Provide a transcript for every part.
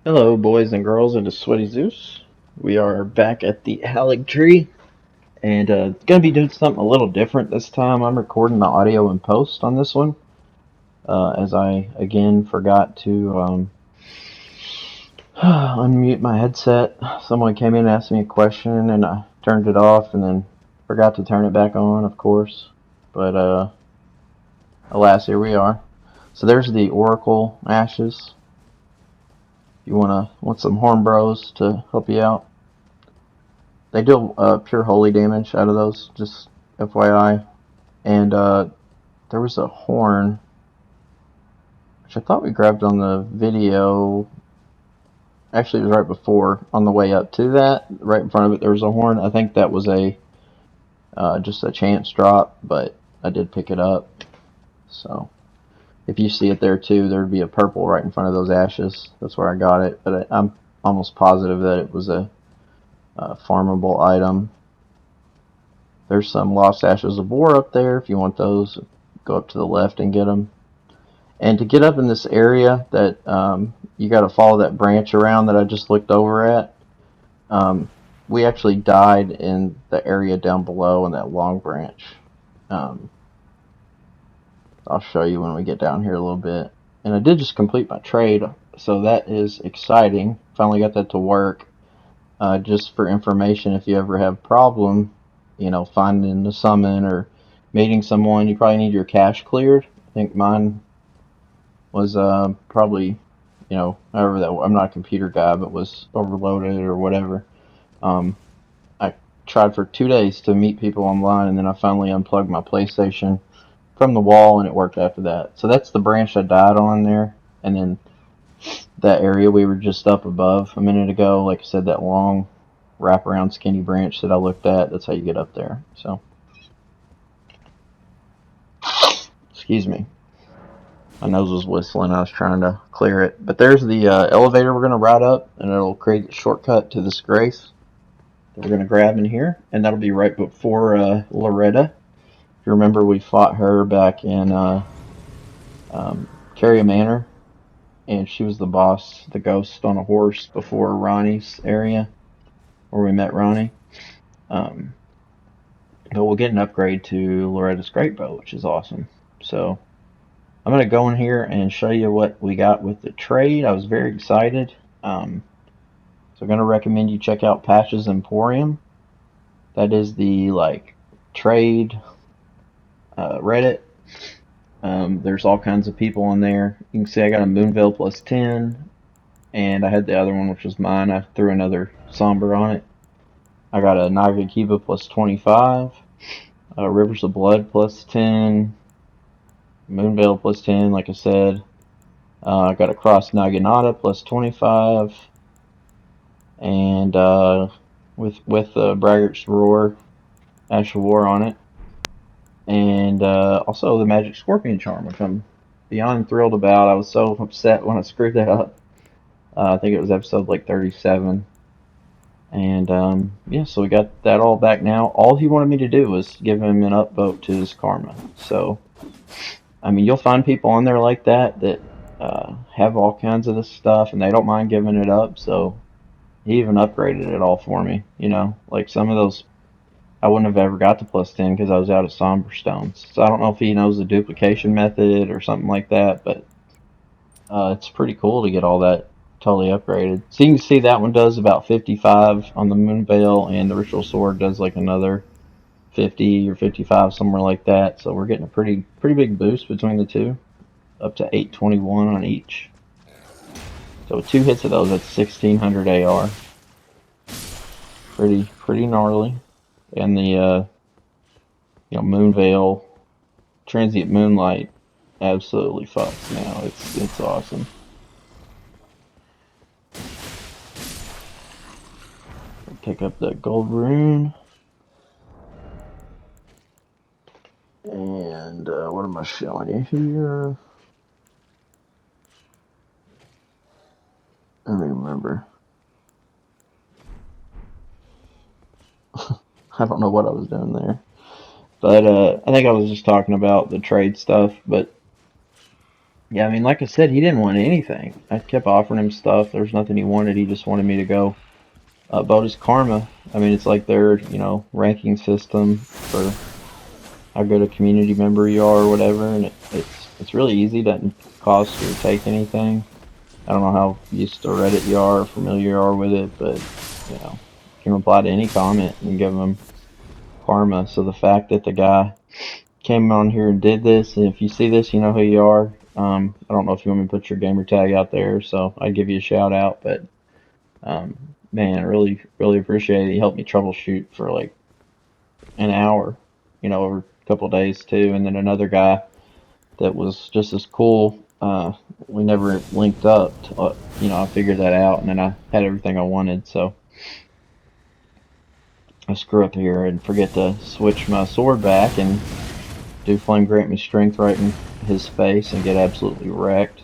Hello, boys and girls, it is Sweaty Zeus. We are back at the Haligtree, and gonna be doing something a little different this time. I'm recording the audio in post on this one, as I again forgot to unmute my headset. Someone came in and asked me a question, and I turned it off, and then forgot to turn it back on, of course. But alas, here we are. So there's the Oracle Ashes. If you want some Horn Bros to help you out. They deal pure holy damage out of those, just FYI. And there was a horn, which I thought we grabbed on the video. Actually, it was right before, on the way up to that. Right in front of it, there was a horn. I think that was a just a chance drop, but I did pick it up. So if you see it there too, there'd be a purple right in front of those ashes. That's where I got it. But I'm almost positive that it was a farmable item. There's some Lost Ashes of War up there. If you want those, go up to the left and get them. And to get up in this area, that you got to follow that branch around that I just looked over at. We actually died in the area down below in that long branch. I'll show you when we get down here a little bit. And I did just complete my trade, so that is exciting. Finally got that to work. Just for information, if you ever have a problem, finding the summon or meeting someone, you probably need your cache cleared. I think mine was probably, however that, I'm not a computer guy, but was overloaded or whatever. I tried for 2 days to meet people online, and then I finally unplugged my PlayStation from the wall, and it worked after that. So that's the branch I died on there, and then that area we were just up above a minute ago, like I said, that long wraparound skinny branch that I looked at, that's how you get up there. So, excuse me. My nose was whistling. I was trying to clear it. But there's the elevator we're going to ride up, and it'll create a shortcut to this Grace that we're going to grab in here. And that'll be right before Loretta. If you remember, we fought her back in Carrier Manor, and she was the boss, the ghost on a horse before Ronnie's area, where we met Ronnie. But we'll get an upgrade to Loretta's Great Bow, which is awesome. So I'm going to go in here and show you what we got with the trade. I was very excited. So I'm going to recommend you check out Patches Emporium. That is the trade Reddit. There's all kinds of people in there. You can see I got a Moonveil plus 10, and I had the other one, which was mine. I threw another Somber on it. I got a Nagakiba plus 25, Rivers of Blood plus 10, Moonveil plus 10, like I said. I got a Cross Naginata plus 25, and with Braggart's Roar, Ash of War on it. And also the Magic Scorpion Charm, which I'm beyond thrilled about. I was so upset when I screwed that up. I think it was episode 37. And yeah, so we got that all back now. All he wanted me to do was give him an upvote to his karma. So, I mean, you'll find people on there like that have all kinds of this stuff, and they don't mind giving it up. So he even upgraded it all for me. Like some of those, I wouldn't have ever got to plus 10 because I was out of Somber Stones. So I don't know if he knows the duplication method or something like that, but it's pretty cool to get all that totally upgraded. So you can see that one does about 55 on the Moonveil, and the Ritual Sword does like another 50 or 55, somewhere like that. So we're getting a pretty big boost between the two, up to 821 on each. So with 2 hits of those, that's 1600 AR. Pretty gnarly. And the Moonveil Transient Moonlight absolutely fucks now. It's awesome. Pick up that gold rune. And what am I showing you here? I don't remember. I don't know what I was doing there. But I think I was just talking about the trade stuff. But Yeah, I mean, like I said, he didn't want anything. I kept offering him stuff. There's nothing he wanted. He just wanted me to go about his karma. I mean, it's like their, ranking system for how good a community member you are or whatever, and it's really easy. Doesn't cost you or take anything. I don't know how used to Reddit you are, or familiar you are with it, but you can reply to any comment and give them karma. So the fact that the guy came on here and did this, and if you see this, you know who you are. I don't know if you want me to put your gamer tag out there, so I'd give you a shout out. But man, really, really appreciate it. He helped me troubleshoot for like an hour, over a couple of days too. And then another guy that was just as cool. We never linked up. I figured that out, and then I had everything I wanted. So I screw up here and forget to switch my sword back and do Flame Grant Me Strength right in his face and get absolutely wrecked.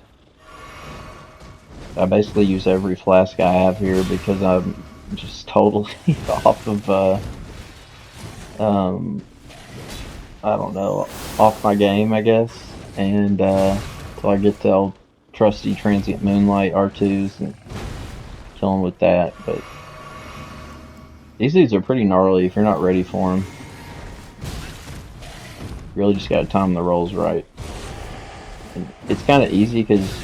I basically use every flask I have here because I'm just totally off of, um, I don't know, off my game, I guess. And so I get to trusty Transient Moonlight R2s and killing with that. But these dudes are pretty gnarly if you're not ready for them. You really just gotta time the rolls right. And it's kind of easy because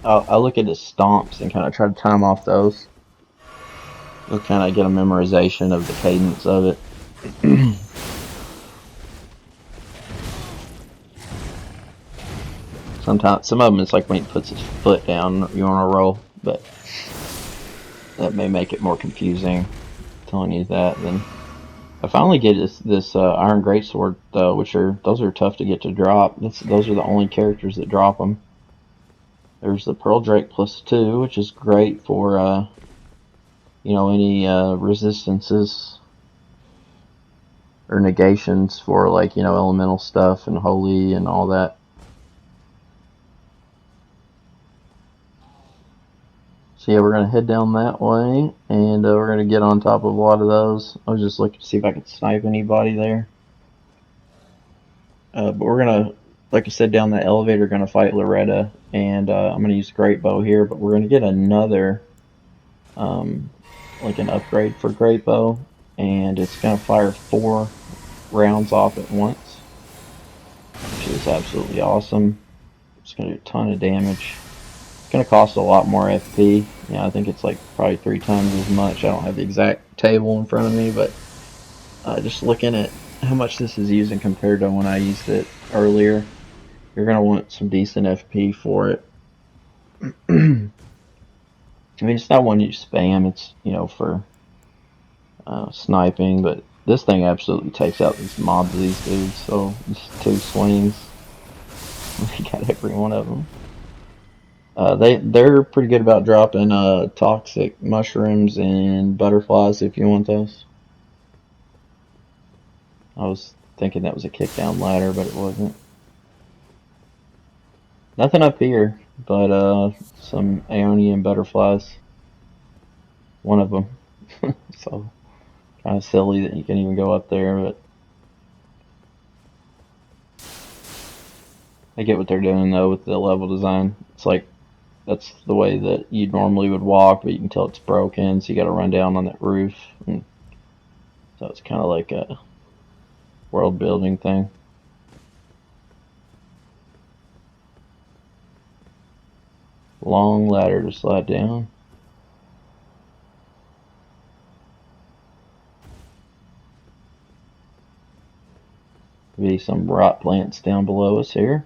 I look at his stomps and kind of try to time off those. You'll kind of get a memorization of the cadence of it. Sometimes, some of them it's like when he puts his foot down, you want to roll, but that may make it more confusing. Telling you that, then I finally get this Iron Greatsword though, those are tough to get to drop. Those are the only characters that drop them. There's the Pearl Drake +2, which is great for any resistances or negations for like elemental stuff and holy and all that. So yeah, we're gonna head down that way, and we're gonna get on top of a lot of those. I was just looking to see if I could snipe anybody there. But we're gonna, like I said, down that elevator, gonna fight Loretta, and I'm gonna use the Great Bow here. But we're gonna get another, like an upgrade for Great Bow, and it's gonna fire 4 rounds off at once, which is absolutely awesome. It's gonna do a ton of damage. It's gonna cost a lot more FP. I think it's like probably 3 times as much. I don't have the exact table in front of me, but just looking at how much this is using compared to when I used it earlier, you're gonna want some decent FP for it. I mean, it's not one you spam. It's for sniping, but this thing absolutely takes out these mobs, these dudes. So just 2 swings, we got every one of them. They're pretty good about dropping toxic mushrooms and butterflies if you want those. I was thinking that was a kickdown ladder, but it wasn't. Nothing up here, but some Aeonian butterflies. One of them. So kind of silly that you can even go up there, but I get what they're doing though with the level design. It's like that's the way that you normally would walk, but you can tell it's broken, so you got to run down on that roof. And so it's kind of like a world building thing. Long ladder to slide down. Be some rot plants down below us here.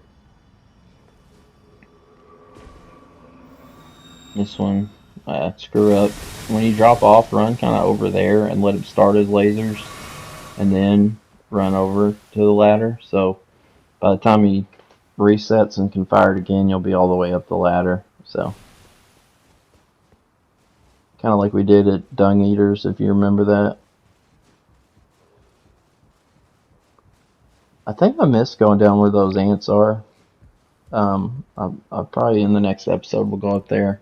This one, screw up. When you drop off, run kind of over there and let him start his lasers, and then run over to the ladder. So by the time he resets and can fire it again, you'll be all the way up the ladder. So kind of like we did at Dung Eaters, if you remember that. I think I missed going down where those ants are. I'll probably in the next episode we'll go up there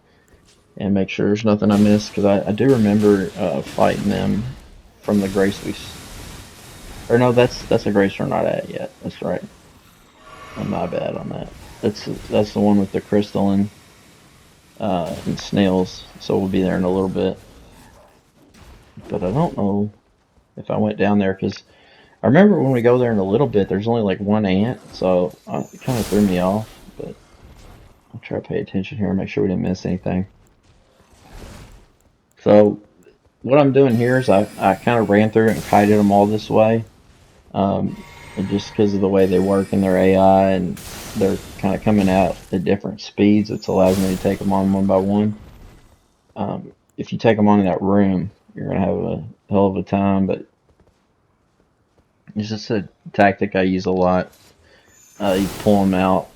and make sure there's nothing I missed, because I do remember fighting them from the grace we. Or no, that's a grace we're not at yet. That's right. My bad on that. That's the one with the crystalline and snails. So we'll be there in a little bit. But I don't know if I went down there because I remember when we go there in a little bit, there's only like one ant, so it kind of threw me off. But I'll try to pay attention here and make sure we didn't miss anything. So what I'm doing here is I kind of ran through it and kited them all this way. And just because of the way they work in their AI and they're kind of coming out at different speeds, it's allows me to take them on one by one. If you take them on in that room, you're going to have a hell of a time, but it's just a tactic I use a lot. You pull them out,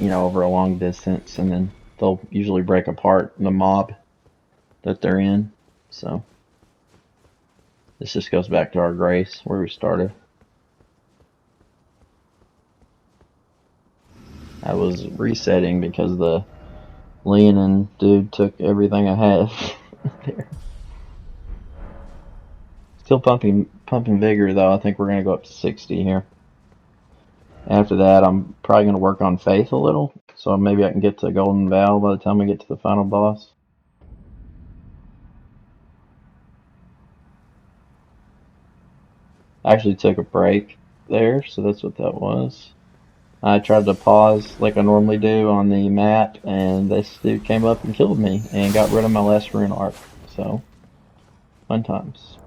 over a long distance, and then they'll usually break apart the mob that they're in. So this just goes back to our grace where we started. I was resetting because the Leonin dude took everything I have there. Still pumping vigor though. I think we're gonna go up to 60 here. After that, I'm probably gonna work on faith a little, so maybe I can get to Golden Vow by the time we get to the final boss. I actually took a break there, so that's what that was. I tried to pause like I normally do on the map, and this dude came up and killed me and got rid of my last rune arc. So, fun times.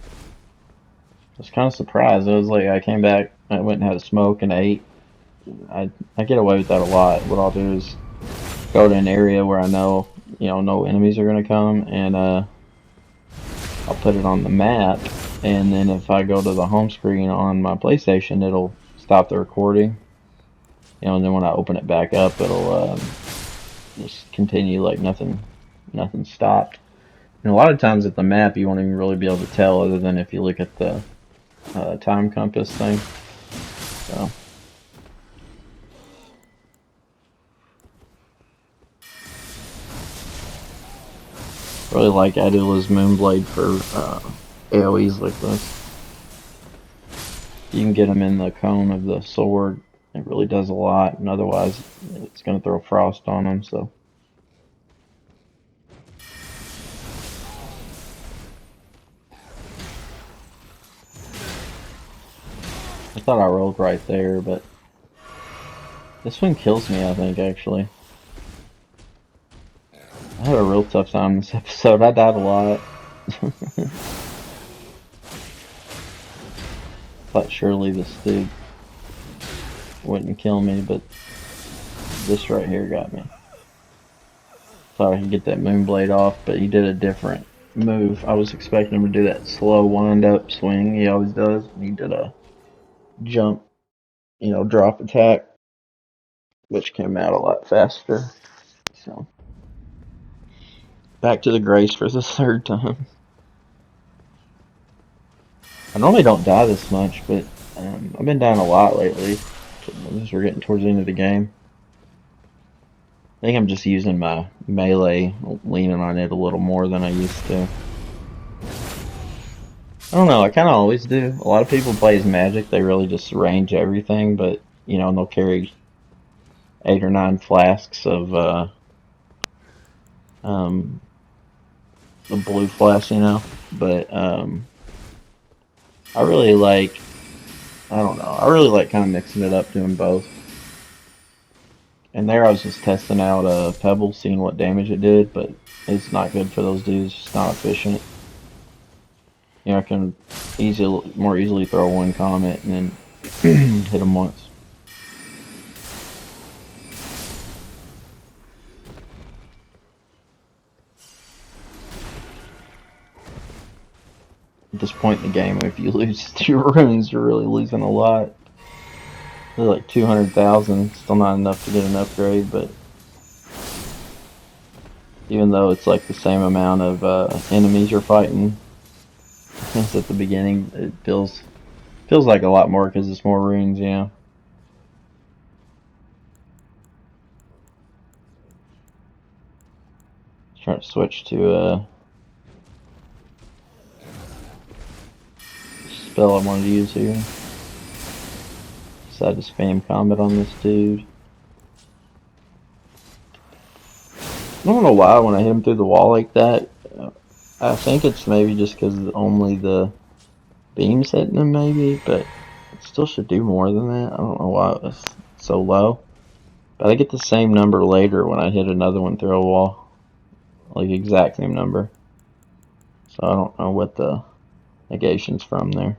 I was kind of surprised. I was like, I came back, I went and had a smoke and ate. I get away with that a lot. What I'll do is go to an area where I know, no enemies are gonna come, and I'll put it on the map. And then if I go to the home screen on my PlayStation, it'll stop the recording. And then when I open it back up, it'll just continue like nothing stopped. And a lot of times at the map, you won't even really be able to tell, other than if you look at the time compass thing. So. Really like Adila's Moonblade for AoEs like this. You can get them in the cone of the sword. It really does a lot, and otherwise it's going to throw frost on them. So. I thought I rolled right there, but this one kills me, I think, actually. I had a real tough time this episode. I died a lot. Thought surely this dude wouldn't kill me, but this right here got me. Thought I could get that Moonblade off, but he did a different move. I was expecting him to do that slow wind-up swing he always does. He did a jump, drop attack, which came out a lot faster. So, back to the grace for the third time. I normally don't die this much, but I've been dying a lot lately as we're getting towards the end of the game. I think I'm just using my melee, leaning on it a little more than I used to. I don't know, I kind of always do. A lot of people play as magic, they really just range everything, but, they'll carry 8 or 9 flasks of the blue flask, but I really like, I don't know, I really like kind of mixing it up, doing both. And there I was just testing out a pebble, seeing what damage it did, but it's not good for those dudes, it's not efficient. I can more easily throw one comet and then hit them once. At this point in the game, if you lose 2 runes, you're really losing a lot. They're like 200,000, still not enough to get an upgrade, but even though it's like the same amount of enemies you're fighting as at the beginning, it feels like a lot more because it's more runes, Trying to switch to spell I wanted to use here. Decided to spam combat on this dude. I don't know why when I hit him through the wall like that. I think it's maybe just because only the beam's hitting him, maybe, but it still should do more than that. I don't know why it was so low. But I get the same number later when I hit another one through a wall. Like, exact same number. So I don't know what the negation's from there.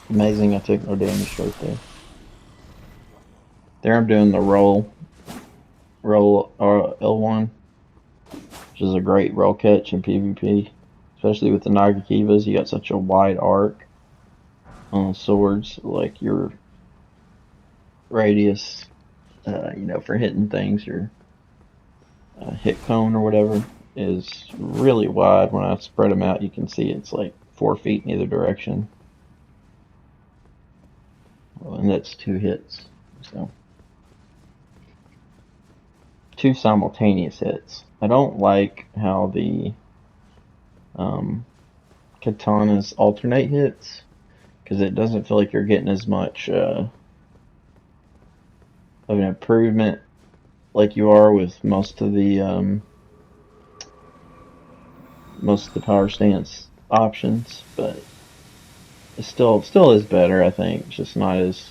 Amazing I took no damage right there. There I'm doing the roll L1, which is a great roll catch in PvP. Especially with the Nagakivas, you got such a wide arc on swords, like your radius, for hitting things, your hit cone or whatever, is really wide. When I spread them out, you can see it's like 4 feet in either direction. Well, and that's 2 hits, so 2 simultaneous hits. I don't like how the katanas alternate hits, because it doesn't feel like you're getting as much of an improvement like you are with most of the power stance options, but it still is better, I think. It's just not as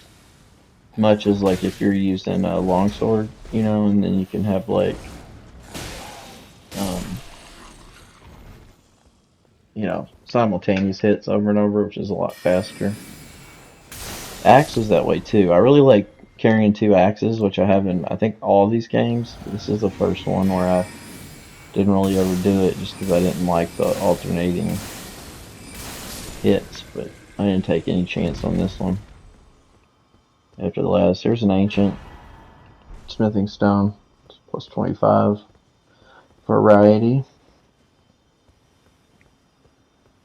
much as like if you're using a longsword, and then you can have like simultaneous hits over and over, which is a lot faster. Axe is that way too. I really like carrying 2 axes, which I have in I think all of these games. This is the first one where I didn't really overdo it just because I didn't like the alternating hits, but I didn't take any chance on this one. After the last, here's an ancient smithing stone. It's plus 25 variety.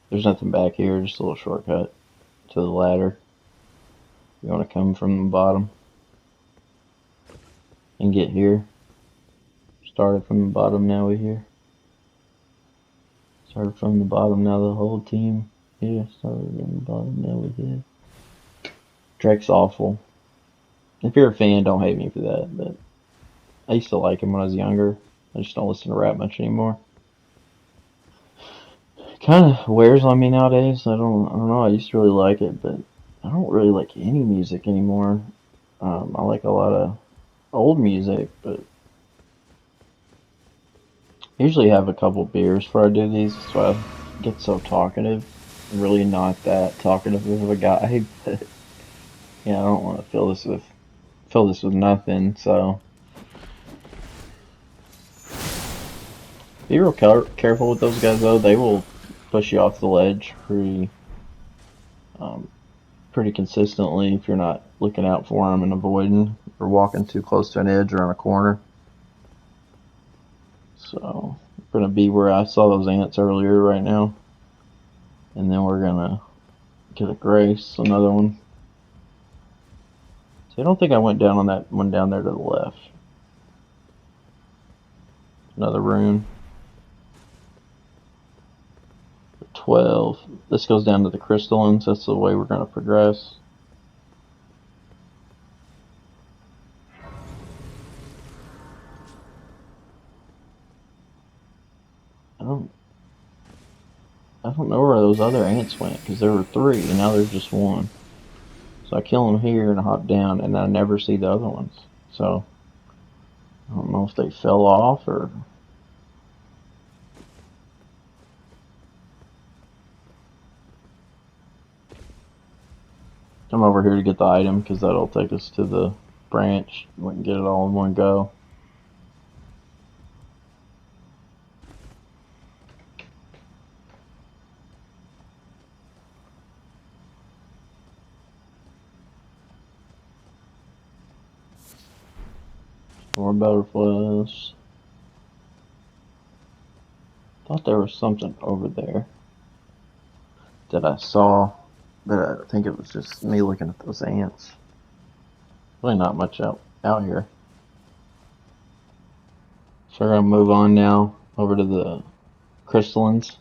There's nothing back here, just a little shortcut to the ladder. You want to come from the bottom and get here. Started from the bottom, now we're here. Started from the bottom, now the whole team here. Started from the bottom, now we're here. Drake's awful. If you're a fan, don't hate me for that, but I used to like him when I was younger. I just don't listen to rap much anymore. Kind of wears on me nowadays. I don't know. I used to really like it, but I don't really like any music anymore. I like a lot of old music, but I usually have a couple beers before I do these, so I get so talkative. I'm really not that talkative of a guy, but I don't want to fill this with nothing. So be real careful with those guys, though. They will push you off the ledge pretty consistently if you're not looking out for them and avoiding or walking too close to an edge or on a corner. So we're gonna be where I saw those ants earlier right now, and then we're gonna get a grace, another one. So I don't think I went down on that one down there to the left. Another rune. 12. This goes down to the crystallines. That's the way we're going to progress. I don't know where those other ants went, because there were 3 and now there's just 1. So I kill them here and I hop down and I never see the other ones. So I don't know if they fell off or... Come over here to get the item, because that'll take us to the branch. We can get it all in one go. More butterflies. Thought there was something over there. that I saw, but I think it was just me looking at those ants. Really not much out here. So we're gonna move on now over to the crystallines,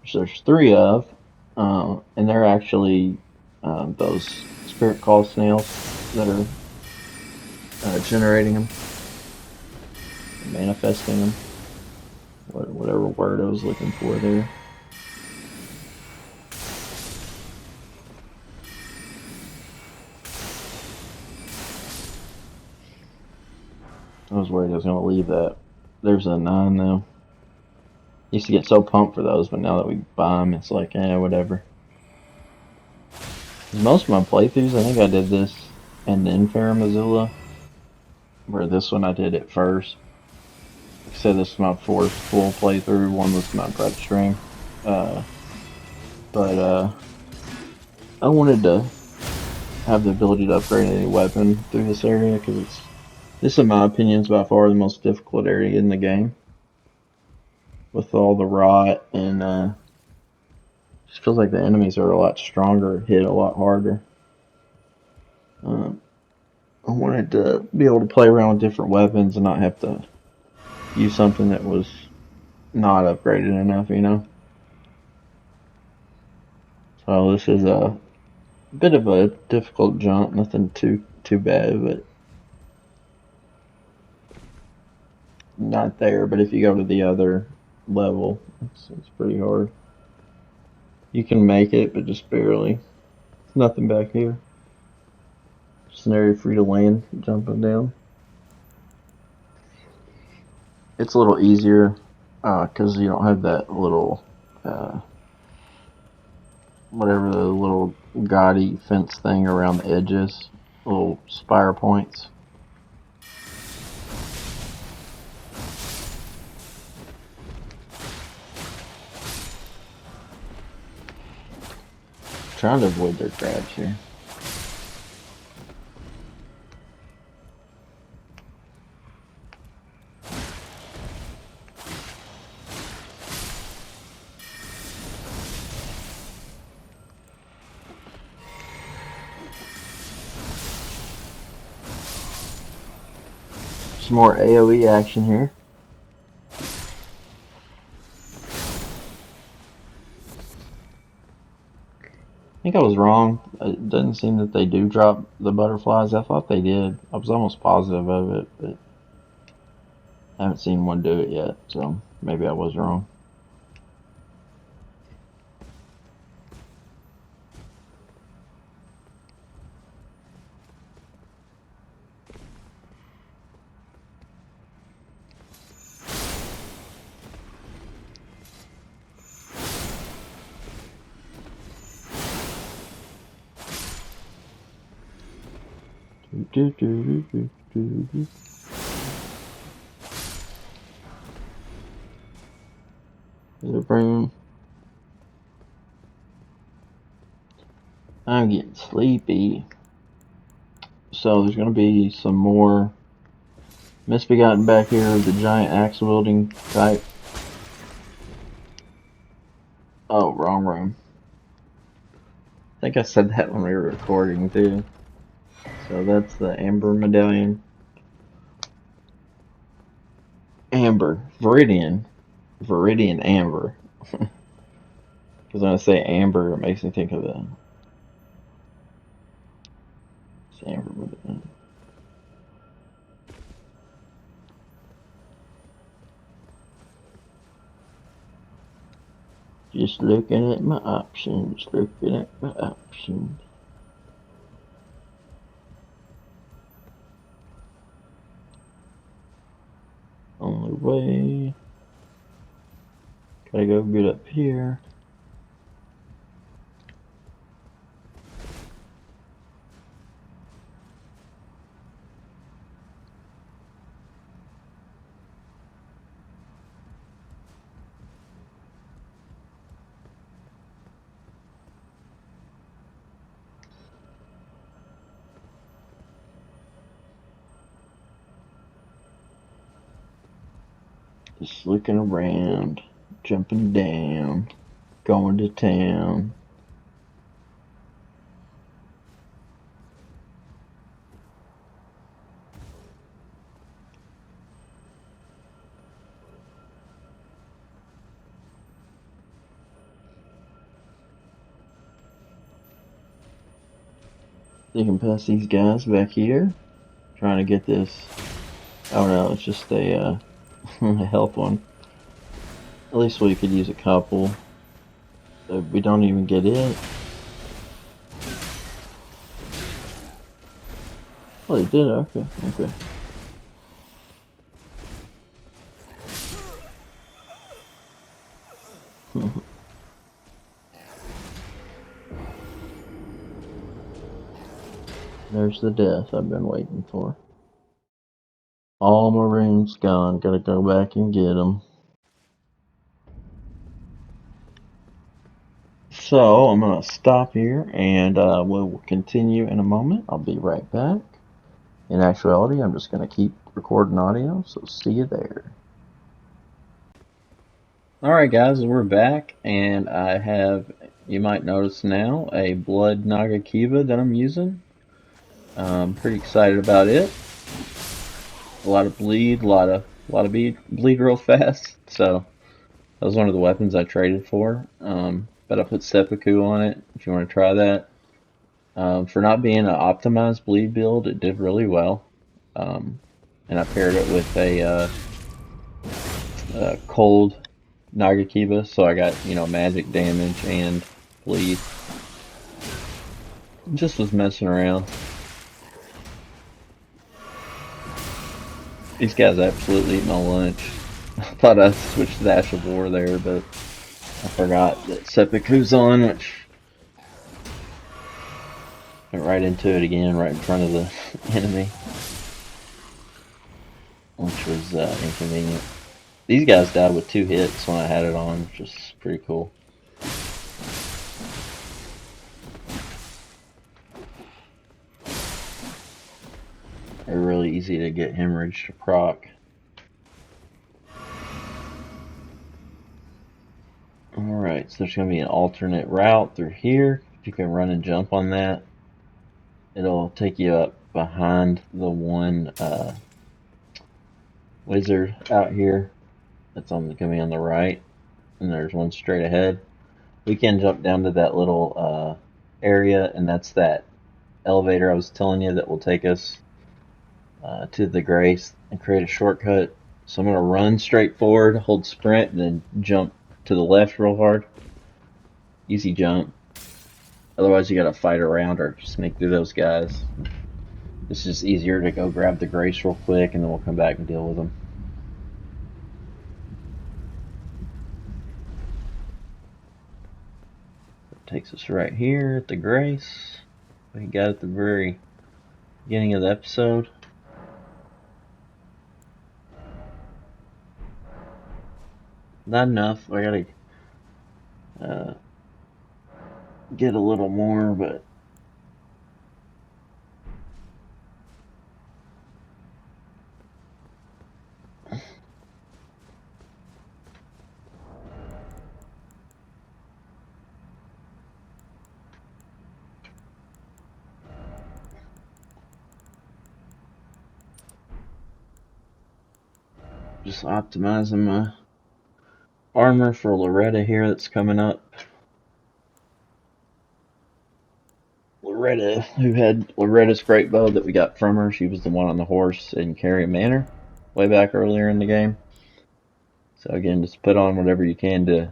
which there's 3 of, and they're actually those spirit call snails that are generating them, manifesting them, whatever word I was looking for there. I was worried I was going to leave that. There's a 9 though. Used to get so pumped for those, but now that we buy them, it's like, whatever. Most of my playthroughs, I think I did this and then Missoula, where this one I did it first. Like I said, this is my 4th full playthrough. One was my prep stream. But I wanted to have the ability to upgrade any weapon through this area, because this, in my opinion, is by far the most difficult area in the game. With all the rot, and just feels like the enemies are a lot stronger, hit a lot harder. I wanted to be able to play around with different weapons and not have to use something that was not upgraded enough, you know? So this is a bit of a difficult jump, nothing too bad, but not there. But if you go to the other level, it's pretty hard. You can make it, but just barely. There's nothing back here. Just an area for you to land, jumping down. It's a little easier because you don't have that little whatever the little gaudy fence thing around the edges, little spire points. Trying to avoid their grabs here. Some more AoE action here. I think I was wrong. It doesn't seem that they do drop the butterflies. I thought they did. I was almost positive of it, but I haven't seen one do it yet, so maybe I was wrong. I'm getting sleepy. So there's going to be some more misbegotten back here, the giant axe wielding type. Oh, wrong room. I think I said that when we were recording too. So that's the Amber Medallion. Amber. Viridian Amber. Because when I say Amber, it makes me think of the Amber Medallion. Just looking at my options, Only way. Gotta go get up here. Just looking around, jumping down, going to town. Thinking past these guys back here. Trying to get this. Oh no, it's just a, a health one. At least we could use a couple. But we don't even get it. Oh, they did? Okay, okay. There's the death I've been waiting for. All Marines gone. Gotta go back and get them. So I'm gonna stop here and we'll continue in a moment. I'll be right back. In actuality, I'm just gonna keep recording audio, so see you there. Alright guys, we're back and I have, you might notice now, a Blood Nagakiba that I'm using. I'm pretty excited about it. A lot of bleed, a lot of bleed real fast. So that was one of the weapons I traded for. But I put seppuku on it if you want to try that. For not being an optimized bleed build, it did really well. And I paired it with a cold Nagakiba, so I got, you know, magic damage and bleed. Just was messing around. These guys absolutely eat my lunch. I thought I switched to the Ash of War there, but I forgot that seppuku's on, which went right into it again, right in front of the enemy, which was inconvenient. These guys died with 2 hits when I had it on, which is pretty cool. They're really easy to get hemorrhage to proc. Alright, so there's going to be an alternate route through here. If you can run and jump on that, it'll take you up behind the one wizard out here. That's going to be on the right, and there's one straight ahead. We can jump down to that little area, and that's that elevator I was telling you that will take us to the Grace and create a shortcut. So I'm going to run straight forward, hold sprint, and then jump to the left real hard. Easy jump. Otherwise you got to fight around or sneak through those guys. It's just easier to go grab the Grace real quick, and then we'll come back and deal with them. It takes us right here at the Grace. We got at the very beginning of the episode. Not enough. I gotta get a little more, but just optimizing my armor for Loretta here that's coming up. Loretta, who had Loretta's great bow that we got from her. She was the one on the horse in Carrion Manor way back earlier in the game. So again, just put on whatever you can to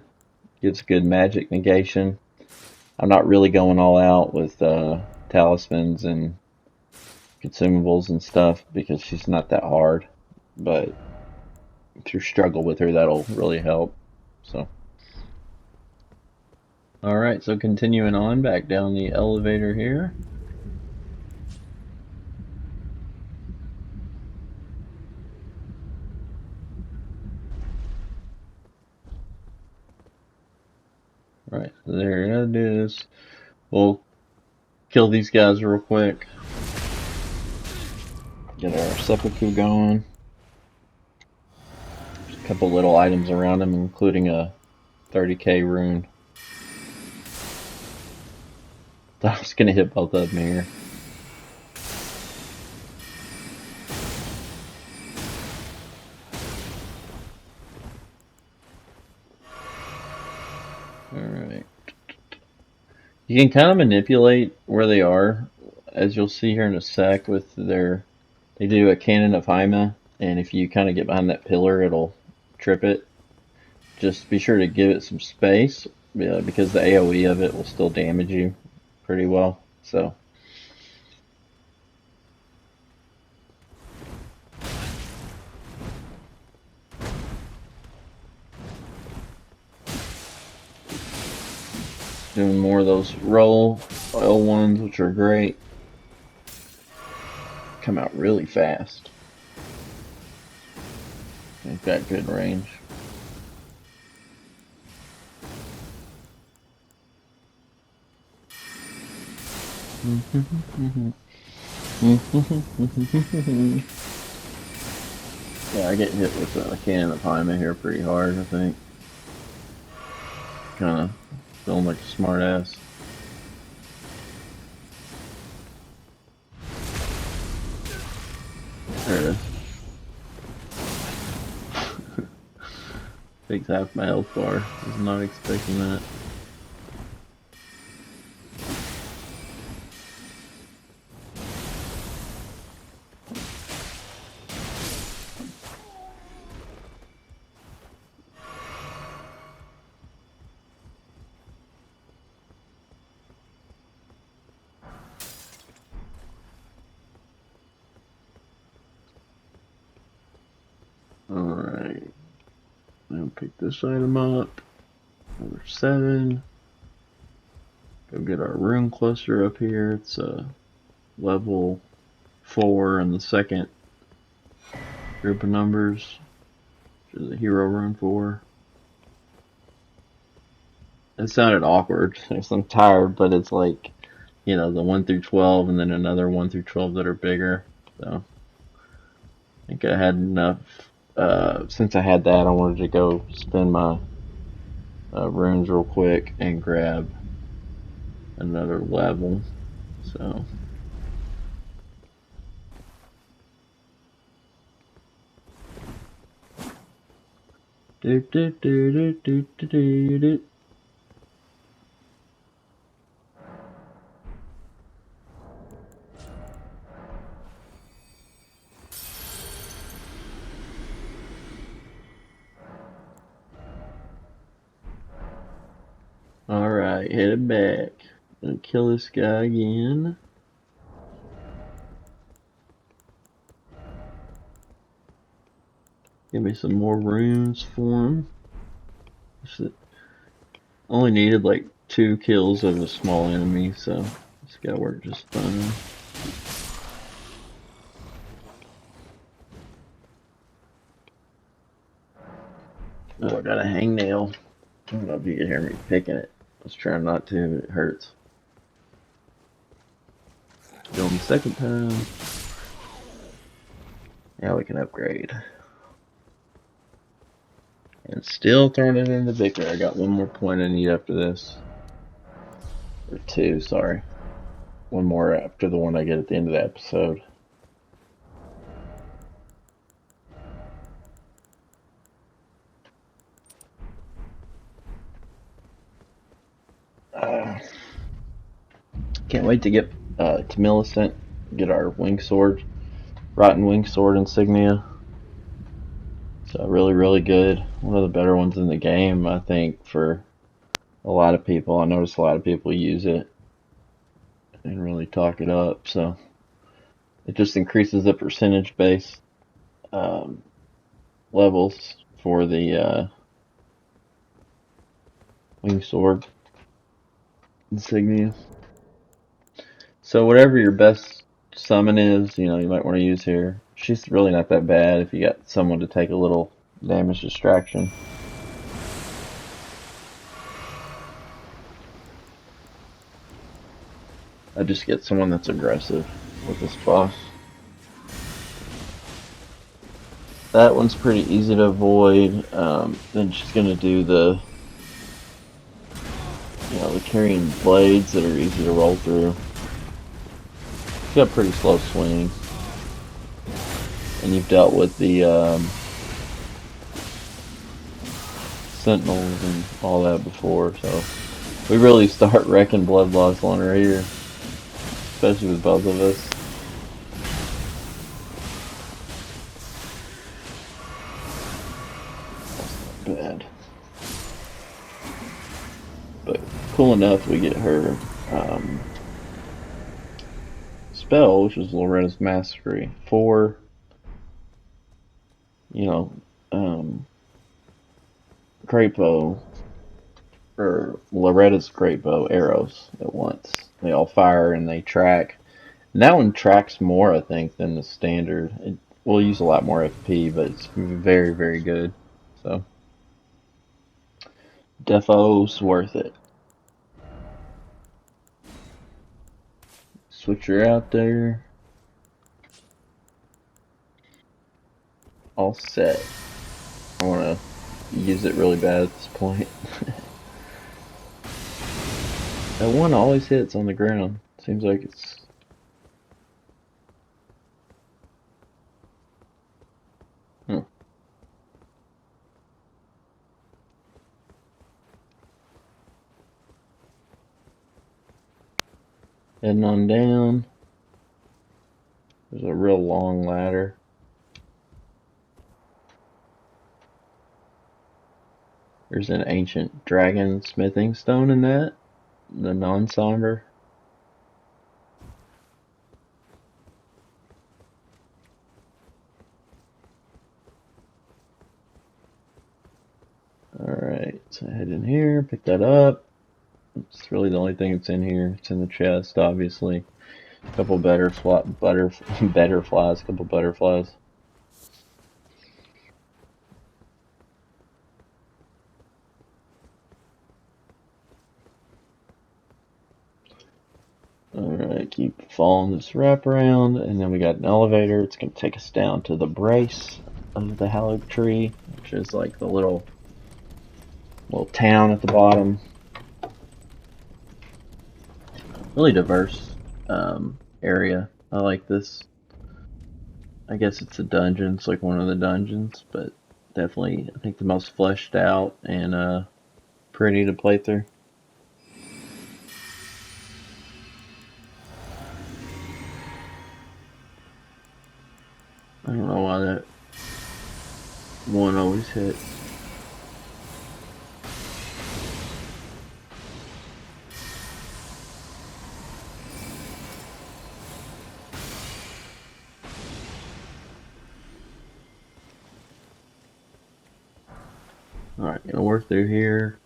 get some good magic negation. I'm not really going all out with talismans and consumables and stuff because she's not that hard. But if you struggle with her, that'll really help. So, alright, so continuing on back down the elevator here. Right, so there it is. We'll kill these guys real quick. Get our seppuku going. Just a couple little items around them, including a 30k rune. Thought I was gonna hit both of them here. Alright. You can kind of manipulate where they are as you'll see here in a sec, with they do a cannon of Haima, and if you kind of get behind that pillar, it'll trip it. Just be sure to give it some space, because the AoE of it will still damage you pretty well. So. Doing more of those roll oil ones, which are great. Come out really fast. They've got good range. Yeah, I get hit with a cannon of Haima here pretty hard, I think. Kind of feeling like a smart ass. There it is. Takes half my health bar. Was not expecting that. Alright. Now pick this item up. Number 7. Go get our rune cluster up here. It's level 4 in the second group of numbers, which is a hero rune 4. It sounded awkward because I'm tired, but it's like, you know, the 1 through 12 and then another 1 through 12 that are bigger. So I think I had enough. Since I had that, I wanted to go spend my runes real quick and grab another level. So. Alright, headed back. Gonna kill this guy again. Give me some more runes for him. Only needed like 2 kills of a small enemy, so this guy worked just fine. Oh, I got a hangnail. I don't know if you can hear me picking it. I was trying not to, but it hurts. Going the second time. Now we can upgrade. And still turning into victory. I got 1 more point I need after this. Or 2, sorry. 1 more after the one I get at the end of the episode. Can't wait to get to Millicent, get our wing sword, rotten wing sword insignia. It's really, really good. One of the better ones in the game, I think, for a lot of people. I notice a lot of people use it and really talk it up. So it just increases the percentage base levels for the wing sword insignia. So whatever your best summon is, you know, you might want to use here. She's really not that bad if you got someone to take a little damage distraction. I just get someone that's aggressive with this boss. That one's pretty easy to avoid. Then she's gonna do the, you know, the carrying blades that are easy to roll through. She's got a pretty slow swing. And you've dealt with the sentinels and all that before, so we really start wrecking blood loss on her here. especially with both of us. That's not bad. But cool enough, we get her spell, which is Loretta's Mastery, for, you know, great bow, or Loretta's great bow arrows at once. They all fire and they track. And that one tracks more, I think, than the standard. It will use a lot more FP, but it's very, very good. So, defo's worth it. Switch her out there. All set. I want to use it really bad at this point. That one always hits on the ground. Seems like it's... Huh. Heading on down. There's a real long ladder. There's an ancient dragon smithing stone in that. The non-somber. Alright, so head in here, pick that up. It's really the only thing that's in here. It's in the chest, obviously. A couple better flies, a couple butterflies. Alright, keep following this wraparound, and then we got an elevator. It's going to take us down to the brace of the Haligtree, which is like the little town at the bottom. Really diverse area. I like this. I guess it's a dungeon. It's like one of the dungeons, but definitely I think the most fleshed out and pretty to play through. I don't know why that one always hits. Alright, gonna work through here.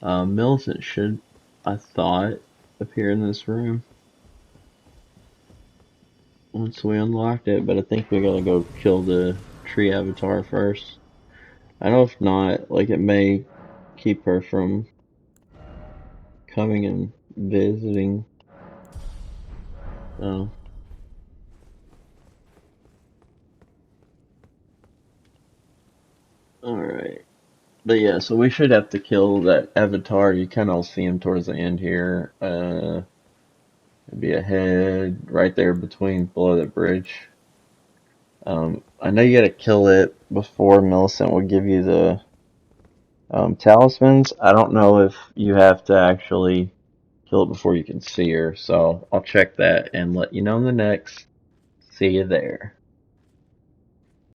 Millicent should, I thought, appear in this room once we unlocked it, but I think we gotta go kill the tree avatar first. I know if not, like, it may keep her from coming and visiting. So, alright. But yeah, so we should have to kill that avatar. You kind of see him towards the end here. Be a head right there below the bridge. I know you gotta kill it before Millicent will give you the talismans. I don't know if you have to actually kill it before you can see her, so I'll check that and let you know in the next. See you there.